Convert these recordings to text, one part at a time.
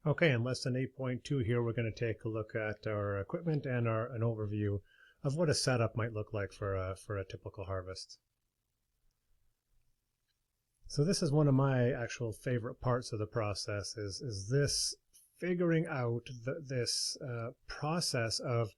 Okay, in lesson 8.2 here, we're going to take a look at our equipment and an overview of what a setup might look like for a typical harvest. So this is one of my actual favorite parts of the process is this figuring out this process of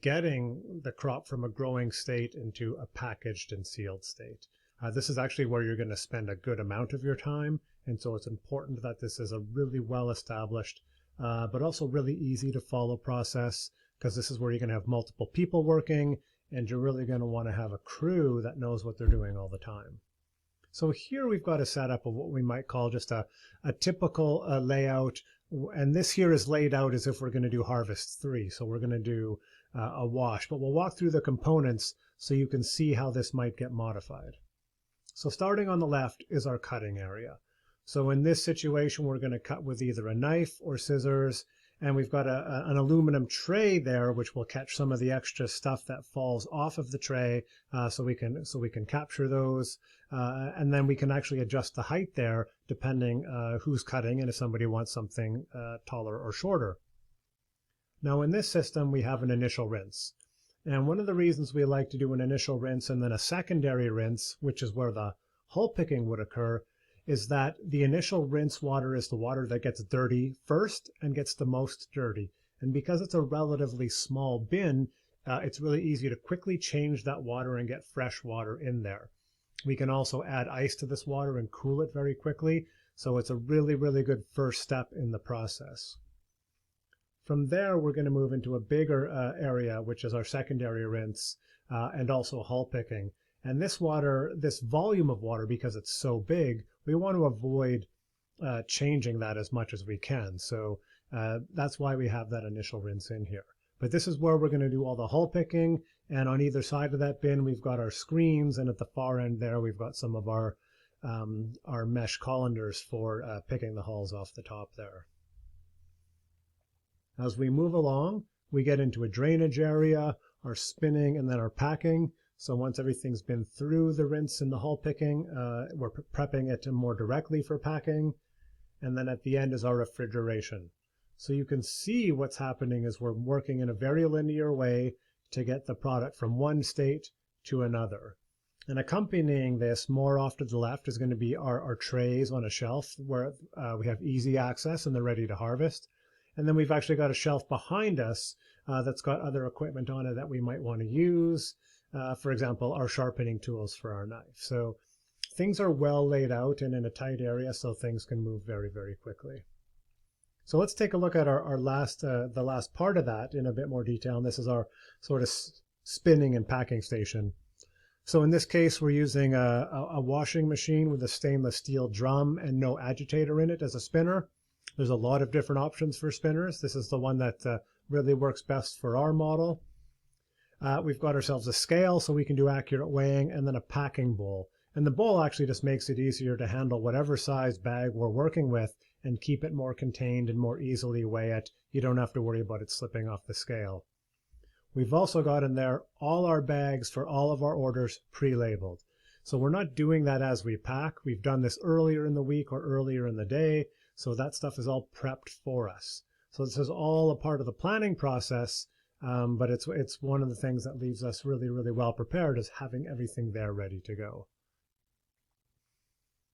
getting the crop from a growing state into a packaged and sealed state. This is actually where you're going to spend a good amount of your time, and so it's important that this is a really well established but also really easy to follow process, because this is where you're going to have multiple people working, and you're really going to want to have a crew that knows what they're doing all the time. So here we've got a setup of what we might call just a typical layout, and this here is laid out as if we're going to do harvest 3. So we're going to do a wash, but we'll walk through the components so you can see how this might get modified. So starting on the left is our cutting area. So in this situation, we're going to cut with either a knife or scissors, and we've got an aluminum tray there, which will catch some of the extra stuff that falls off of the tray, so we can capture those, and then we can actually adjust the height there depending who's cutting and if somebody wants something taller or shorter. Now in this system, we have an initial rinse. And one of the reasons we like to do an initial rinse and then a secondary rinse, which is where the hull picking would occur, is that the initial rinse water is the water that gets dirty first and gets the most dirty. And because it's a relatively small bin, it's really easy to quickly change that water and get fresh water in there. We can also add ice to this water and cool it very quickly, so it's a really, really good first step in the process. From there, we're going to move into a bigger area, which is our secondary rinse, and also hull picking. And this water, this volume of water, because it's so big, we want to avoid changing that as much as we can. So that's why we have that initial rinse in here. But this is where we're going to do all the hull picking. And on either side of that bin, we've got our screens. And at the far end there, we've got some of our mesh colanders for picking the hulls off the top there. As we move along, we get into a drainage area, our spinning, and then our packing. So once everything's been through the rinse and the hull picking, we're prepping it more directly for packing. And then at the end is our refrigeration. So you can see what's happening is we're working in a very linear way to get the product from one state to another. And accompanying this, more off to the left, is going to be our trays on a shelf where we have easy access and they're ready to harvest. And then we've actually got a shelf behind us that's got other equipment on it that we might want to use. For example, our sharpening tools for our knife. So things are well laid out and in a tight area, so things can move very, very quickly. So let's take a look at the last part of that in a bit more detail. And this is our sort of spinning and packing station. So in this case, we're using a washing machine with a stainless steel drum and no agitator in it as a spinner. There's a lot of different options for spinners. This is the one that really works best for our model. We've got ourselves a scale so we can do accurate weighing, and then a packing bowl. And the bowl actually just makes it easier to handle whatever size bag we're working with and keep it more contained and more easily weigh it. You don't have to worry about it slipping off the scale. We've also got in there all our bags for all of our orders pre-labeled. So we're not doing that as we pack. We've done this earlier in the week or earlier in the day. So that stuff is all prepped for us. So this is all a part of the planning process, but it's one of the things that leaves us really, really well prepared, is having everything there ready to go.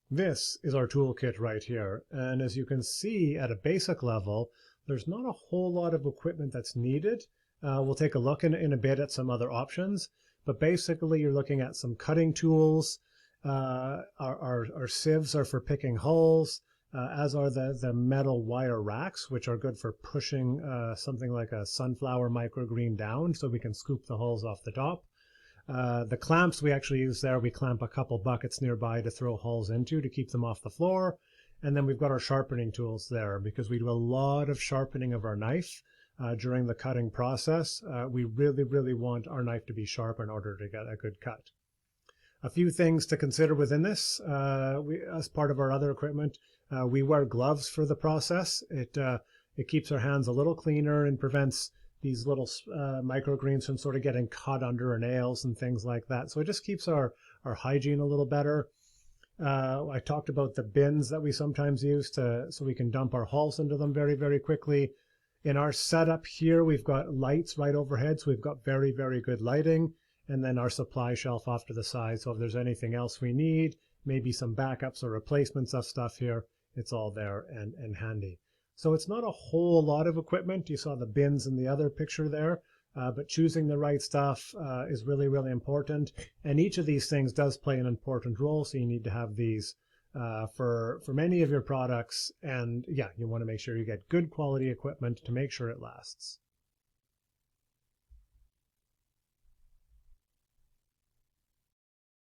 This is our toolkit right here. And as you can see at a basic level, there's not a whole lot of equipment that's needed. We'll take a look in a bit at some other options, but basically you're looking at some cutting tools. Our sieves are for picking hulls. As are the metal wire racks, which are good for pushing something like a sunflower microgreen down so we can scoop the hulls off the top. The clamps we actually use there, we clamp a couple buckets nearby to throw hulls into to keep them off the floor. And then we've got our sharpening tools there because we do a lot of sharpening of our knife during the cutting process. We really, really want our knife to be sharp in order to get a good cut. A few things to consider within this. As part of our other equipment, we wear gloves for the process. It keeps our hands a little cleaner and prevents these little microgreens from sort of getting caught under our nails and things like that. So it just keeps our hygiene a little better. I talked about the bins that we sometimes use so we can dump our hulls into them very, very quickly. In our setup here, we've got lights right overhead, so we've got very, very good lighting. And then our supply shelf off to the side. So if there's anything else we need, maybe some backups or replacements of stuff here, it's all there and handy. So it's not a whole lot of equipment. You saw the bins in the other picture there, but choosing the right stuff is really, really important. And each of these things does play an important role, so you need to have these for many of your products. And yeah, you want to make sure you get good quality equipment to make sure it lasts.